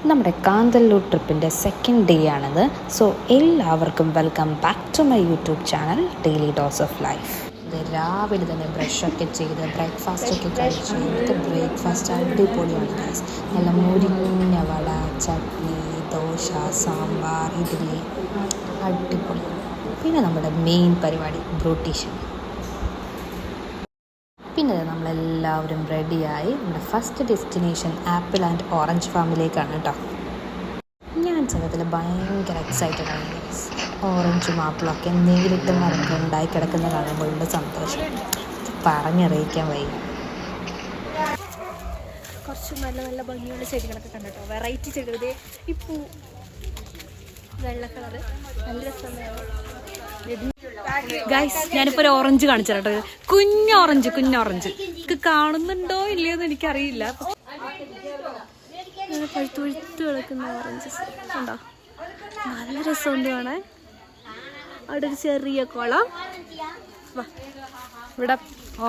നമ്മുടെ കാന്തല്ലൂർ ട്രിപ്പിൻ്റെ second day ആണിത്. സോ എല്ലാവർക്കും welcome back to my YouTube channel daily dose of life. രാവിലെ തന്നെ ബ്രഷൊക്കെ ചെയ്ത് ബ്രേക്ക്ഫാസ്റ്റൊക്കെ കഴിച്ച് ഇന്നത്തെ ബ്രേക്ക്ഫാസ്റ്റ് അടിപൊളിയാണ് ഗൈസ്. നല്ല മുരിഞ്ഞ വട, ചട്നി, ദോശ, സാമ്പാർ, ഇഡ്ഡലി അടിപൊളി. പിന്നെ നമ്മുടെ മെയിൻ പരിപാടി ബ്രൂട്ടീഷൻ. പിന്നെ നമ്മളെല്ലാവരും റെഡിയായി നമ്മുടെ first destination apple and orange ഫാമിലേക്കാണ് കേട്ടോ. ഞാൻ ചിലതിൽ ഭയങ്കര എക്സൈറ്റഡ് ആണ് ഗൈസ്. ഓറഞ്ചും ആപ്പിളൊക്കെ നേരിട്ട് മരങ്ങൾ ഉണ്ടായി കിടക്കുന്ന കാണുമ്പോഴുള്ള സന്തോഷം പറഞ്ഞറിയിക്കാൻ വയ്യ. കുറച്ച് നല്ല നല്ല ഭംഗിയുള്ള ചെടികളൊക്കെ കണ്ടിട്ടോ, വെറൈറ്റി ചെടികൾ. ഈ പൂ വെള്ള കളറ് നല്ല രസമാണ് ഗൈസ്. ഞാനിപ്പോൾ ഒരു ഓറഞ്ച് കാണിച്ചു കേട്ടോ, കുഞ്ഞോറഞ്ച്. ഇത് കാണുന്നുണ്ടോ ഇല്ലയോന്ന് എനിക്കറിയില്ല. പഴുത്ത് പഴുത്ത് കിടക്കുന്ന ഓറഞ്ചസ് ഉണ്ടോ, നല്ല രസമുണ്ട് കാണാൻ. അവിടെ ഒരു ചെറിയ കുളം, ഇവിടെ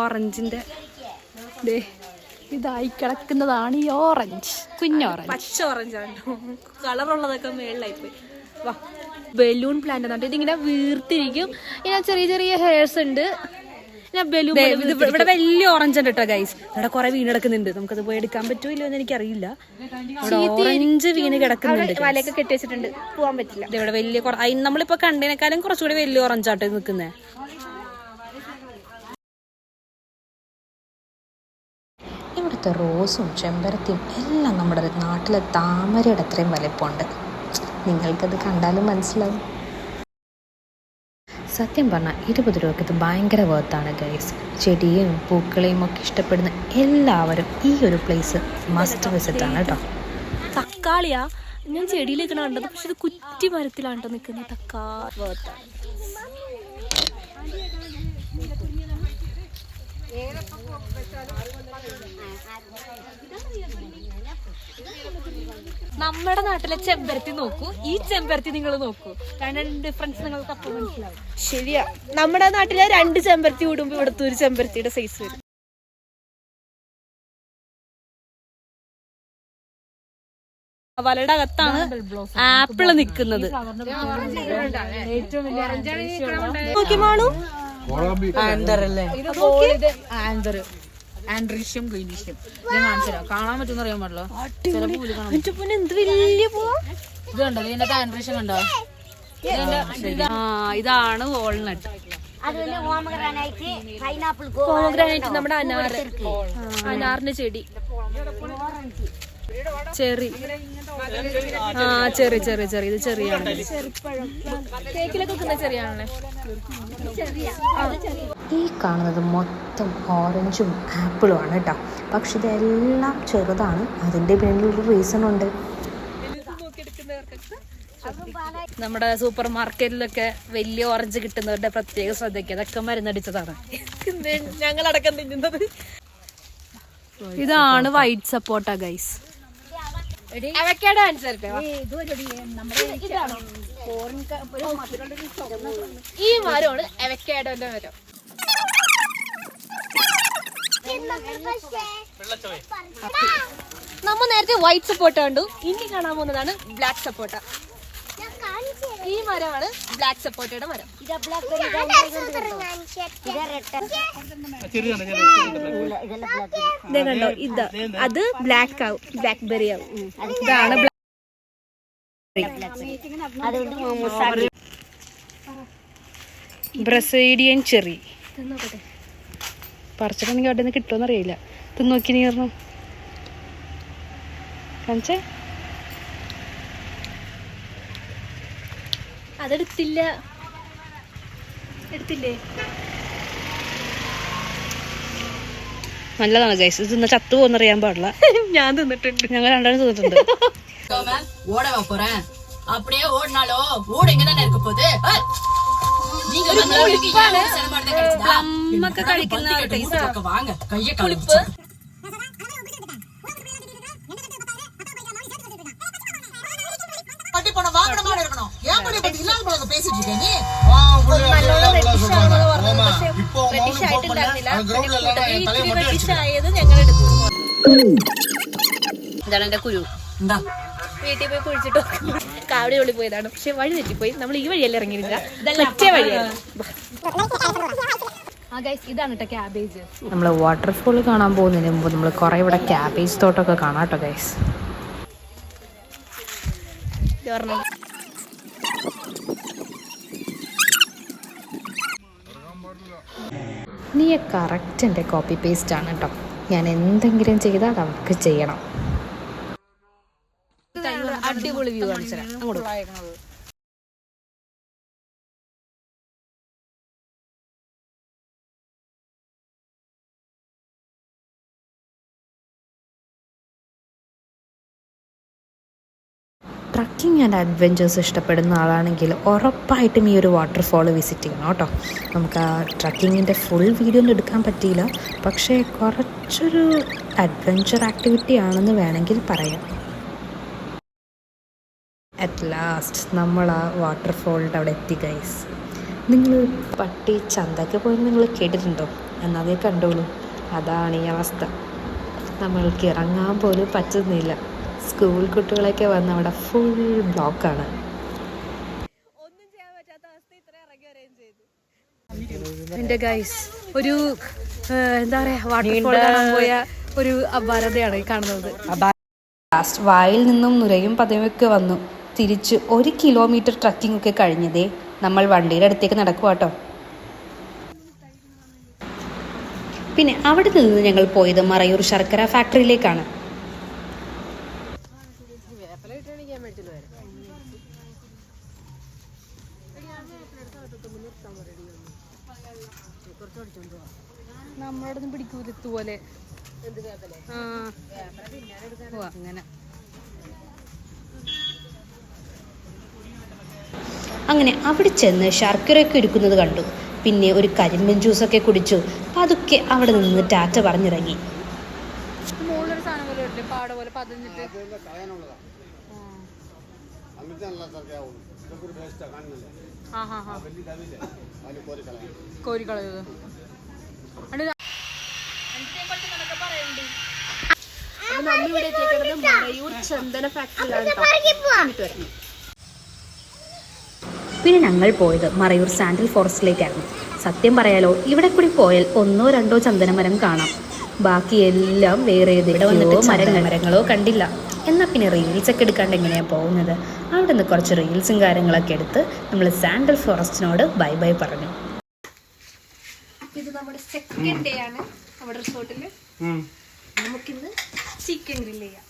ഓറഞ്ചിന്റെ ഇതായി കിടക്കുന്നതാണ് ഈ ഓറഞ്ച്, കുഞ്ഞോറഞ്ച്. പച്ച ഓറഞ്ചാണ്, കളറുള്ളതൊക്കെ മേളിലായിപ്പോയി. വാ, ബലൂൺ പ്ലാന്റ് എന്നിട്ട് ഇതിങ്ങനെ വീർത്തിരിക്കും. ഇങ്ങനെ ചെറിയ ചെറിയ ഹെയർസ് ഉണ്ട്. ഇവിടെ വലിയ ഓറഞ്ച് ഉണ്ട് കേട്ടോ ഗൈസ്. ഇവിടെ കുറെ വീണ് കിടക്കുന്നുണ്ട്. നമുക്കത് പോയി എടുക്കാൻ പറ്റൂല്ലോ എന്ന് എനിക്കറിയില്ല. ഓറഞ്ച് വീണ് കിടക്കുന്നുണ്ട്, വലയൊക്കെ കെട്ടി വെച്ചിട്ടുണ്ട്, പോവാൻ പറ്റില്ല. ഇവിടെ വലിയ നമ്മളിപ്പോ കണ്ടതിനേക്കാളും കുറച്ചുകൂടി വലിയ ഓറഞ്ചാട്ടോ നിൽക്കുന്നത്. ഇവിടുത്തെ റോസും ചെമ്പരത്തിയും എല്ലാം നമ്മുടെ നാട്ടിലെ താമരയുടെ അത്രയും വലിപ്പമുണ്ട്. നിങ്ങൾക്കത് കണ്ടാലും മനസ്സിലാവും. സത്യം പറഞ്ഞാൽ 20 രൂപയ്ക്ക് ഇത് ഭയങ്കര വേർത്താണ് ഗൈസ്. ചെടിയും പൂക്കളെയും ഒക്കെ ഇഷ്ടപ്പെടുന്ന എല്ലാവരും ഈ ഒരു പ്ലേസ് മസ്റ്റ് വിസിറ്റ് ആണ് കേട്ടോ. തക്കാളിയാ ഞാൻ ചെടിയിലേക്കാണ് കണ്ടത്, പക്ഷെ ഇത് കുറ്റി മരത്തിലാണ് കേട്ടോ നിൽക്കുന്നത്. തക്കാളി വേർത്താണ്. നമ്മുടെ നാട്ടിലെ ചെമ്പരത്തി നോക്കൂ, ഈ ചെമ്പരത്തി നിങ്ങൾ നോക്കൂ, രണ്ട് ഡിഫറൻസ് നിങ്ങൾക്ക് അപ്പോൾ മനസ്സിലാവും. ശരിയാ, നമ്മുടെ നാട്ടിലെ 2 ചെമ്പരത്തി കൂടുമ്പോ ഇവിടുത്തെ ഒരു ചെമ്പരത്തിയുടെ സൈസ് വരും. വലയുടെ അകത്താണ് ആപ്പിള് നിക്കുന്നത്. നോക്കിമാണു കാണാൻ പറ്റുന്ന അറിയാൻ പാടില്ല. എന്ത് വലിയ ഇതുണ്ടോ ഇതിന്റെ ആൻഡ്രീഷൻ കണ്ടോ? ഇതാണ് വാൾനട്ട്. പോമഗ്രാനൈറ്റ് നമ്മുടെ അനാറിന്റെ ചെടി. ചെറി, ചെറി ചെറി ചെറി ഇത് ചെറിയാണ്. കേക്കിലൊക്കെ വെക്കുന്ന ചെറിയാണല്ലേ. ഈ കാണുന്നത് മൊത്തം ഓറഞ്ചും ആപ്പിളും ആണ് കേട്ടോ. പക്ഷെ ഇതെല്ലാം ചെറുതാണ്. അതിൻ്റെ പിന്നിലൊരു റീസൺ ഉണ്ട്. നമ്മുടെ സൂപ്പർ മാർക്കറ്റിലൊക്കെ വലിയ ഓറഞ്ച് കിട്ടുന്നവരുടെ പ്രത്യേക ശ്രദ്ധയ്ക്ക് അതൊക്കെ മരുന്നടിച്ചതാണ്. ഞങ്ങളടക്കം തിന്നുന്നത്. ഇതാണ് വൈറ്റ് സപ്പോട്ട ഗൈസ്. അവക്കാഡോ അനുസരിച്ച് ഈ മരമാണ് അവക്കാഡോന്റെ മരം. നമ്മ നേരത്തെ വൈറ്റ് സപ്പോട്ട കണ്ടു, ഇനി കാണാൻ പോകുന്നതാണ് ബ്ലാക്ക് സപ്പോട്ട. ഈ മരമാണ് ബ്ലാക്ക് സപ്പോട്ടയുടെ മരം. കണ്ടോ, ഇതാ അത് ബ്ലാക്ക് ആവും, ബ്ലാക്ക് ബെറി ആവും. ഇതാണ് ബ്രസീലിയൻ ചെറി. പറിച്ചിട്ടുണ്ടെങ്കിൽ അവിടെ നിന്ന് കിട്ടുമെന്ന് അറിയില്ല. ഇത് നോക്കി നീ പറഞ്ഞു കാണിച്ചേ. അതെടുത്തില്ലേ? നല്ലതാണ് ഗൈസ്. ഇത് ചത്തു പോകുന്നറിയാൻ പാടില്ല. ഞാൻ തിന്നിട്ടുണ്ട്, ഞങ്ങൾ രണ്ടാളും തിന്നിട്ടുണ്ട്. ஓடவா போறேன் அப்படியே ஓடினாலோ ஓட எங்க தானே இருக்க போகுது. പ്ലമ്മൊക്കെ കഴിക്കുന്ന வாங்க கைய கழுப்பு. பட்டி போன வாங்கடமா இருக்கணும். ஏன் படி பட்டி இல்லாத போல பேசிட்டு இருக்க நீ? இப்போ ரெட்டிஷ் ஆயிട്ടില്ല. ഞങ്ങൾ എടുത്തു. ഇതാണ് എന്റെ കുരു. എന്താ വീട്ടിൽ പോയി കുഴിച്ചിട്ട് കാവടി ഉള്ളിൽ പോയതാണ്. പക്ഷെ വഴി തെറ്റിപ്പോയി. നമ്മൾ ഈ വഴിയല്ല ഇറങ്ങിയിരുന്നില്ല, മറ്റേ വഴിയാണ്. ഇതാണ് കേട്ടോ ക്യാബേജ്. നമ്മൾ വാട്ടർഫോൾ കാണാൻ പോകുന്നതിന് മുമ്പ് നമ്മൾ കുറേ ഇവിടെ ക്യാബേജ് തോട്ടമൊക്കെ കാണാം കേട്ടോ ഗൈസ്. നീ കറക്റ്റ് എൻ്റെ കോപ്പി പേസ്റ്റ് ആണ് കേട്ടോ. ഞാൻ എന്തെങ്കിലും ചെയ്താൽ അവർക്ക് ചെയ്യണം. അടിപൊളി വ്യൂ കാണിച്ചാൽ അങ്ങോട്ട്. ട്രക്കിംഗ് ആൻഡ് അഡ്വെഞ്ചേഴ്സ് ഇഷ്ടപ്പെടുന്ന ആളാണെങ്കിൽ ഉറപ്പായിട്ടും ഈ ഒരു വാട്ടർഫോൾ വിസിറ്റ് ചെയ്യണം കേട്ടോ. നമുക്ക് ആ ട്രക്കിങ്ങിൻ്റെ ഫുൾ വീഡിയോ ഒന്നും എടുക്കാൻ പറ്റിയില്ല, പക്ഷേ കുറച്ചൊരു അഡ്വെഞ്ചർ ആക്ടിവിറ്റി ആണെന്ന് വേണമെങ്കിൽ പറയാം. അറ്റ് ലാസ്റ്റ് നമ്മൾ ആ വാട്ടർഫോളിൻ്റെ അവിടെ എത്തി ഗൈസ്. നിങ്ങൾ പട്ടി ചന്തയ്ക്ക് പോയി നിങ്ങൾ കേട്ടിട്ടുണ്ടോ? എന്നതേ കണ്ടോളൂ. അതാണ് ഈ അവസ്ഥ. നമ്മൾക്ക് ഇറങ്ങാൻ പോലും പറ്റുന്നില്ല. സ്കൂൾ കുട്ടികളൊക്കെ വന്ന് അവിടെ ഫുൾ ബ്ലോക്കാണ്. എന്റെ ഗൈസ് ഒരു എന്താ പറയാ വാട്ടർഫോൾ കാണാൻ പോയ ഒരു അപാരതയാണ് ഈ കാണുന്നത്. ലാസ്റ്റ് വായിൽ നിന്നും നുരയും പതയുമൊക്കെ വന്നു. തിരിച്ച് 1 കിലോമീറ്റർ ട്രക്കിംഗ് ഒക്കെ കഴിഞ്ഞതേ നമ്മൾ വണ്ടിയുടെ അടുത്തേക്ക് നടക്കുക കേട്ടോ. പിന്നെ അവിടെ നിന്ന് ഞങ്ങൾ പോയത് മറയൂർ ശർക്കര ഫാക്ടറിയിലേക്കാണ്. നമ്മളോടൊന്നും പിടിക്കൂലത്തുപോലെ അങ്ങനെ. അങ്ങനെ അവിടെ ചെന്ന് ശർക്കരയൊക്കെ എടുക്കുന്നത് കണ്ടു. പിന്നെ ഒരു കരിമ്പൻ ജ്യൂസൊക്കെ കുടിച്ചു. അതൊക്കെ അവിടെ നിന്ന് ടാറ്റ പറഞ്ഞിറങ്ങി. മുകളിലൊരു സാധനം പോലെ ഇല്ലേ, പാട പോലെ പതഞ്ഞിട്ട്. കോരിക്കളയത് നമ്മളിവിടെ എത്തിയേക്കുന്നത് മറയൂർ ചന്ദന ഫാക്ടറിയിലാണ്. പിന്നെ ഞങ്ങൾ പോയത് മറയൂർ സാൻഡൽ ഫോറസ്റ്റിലേക്കായിരുന്നു. സത്യം പറയാലോ, ഇവിടെ കൂടി പോയാൽ 1-2 ചന്ദനമരം കാണാം. ബാക്കിയെല്ലാം വേറെ മരങ്ങളോ കണ്ടില്ല. എന്നാൽ പിന്നെ റീൽസൊക്കെ എടുക്കാണ്ട് എങ്ങനെയാണ് പോകുന്നത്? അവിടെ നിന്ന് കുറച്ച് റീൽസും കാര്യങ്ങളൊക്കെ എടുത്ത് നമ്മൾ സാൻഡൽ ഫോറസ്റ്റിനോട് ബൈ ബൈ പറഞ്ഞു. ഇത് നമ്മുടെ സെക്കൻഡ് ഡേ ആണ് നമ്മുടെ റിസോർട്ടിൽ. നമുക്കിന്ന് ചിക്കൻ ഗ്രില്ല് ചെയ്യാം.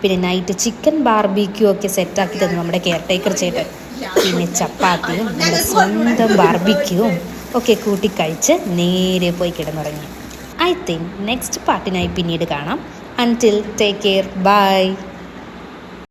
പിന്നെ നൈറ്റ് ചിക്കൻ ബാർബിക്യൂ ഒക്കെ സെറ്റാക്കി തന്നു നമ്മുടെ കെയർ ടേക്കർ ചേട്ടൻ. പിന്നെ ചപ്പാത്തിയും നമ്മുടെ സ്വന്തം ബാർബിക്യൂവും ഒക്കെ കൂട്ടി കഴിച്ച് നേരെ പോയി കിടന്നുറങ്ങി. ഐ തിങ്ക് നെക്സ്റ്റ് പാർട്ടിനായി പിന്നീട് കാണാം. Until take care, by.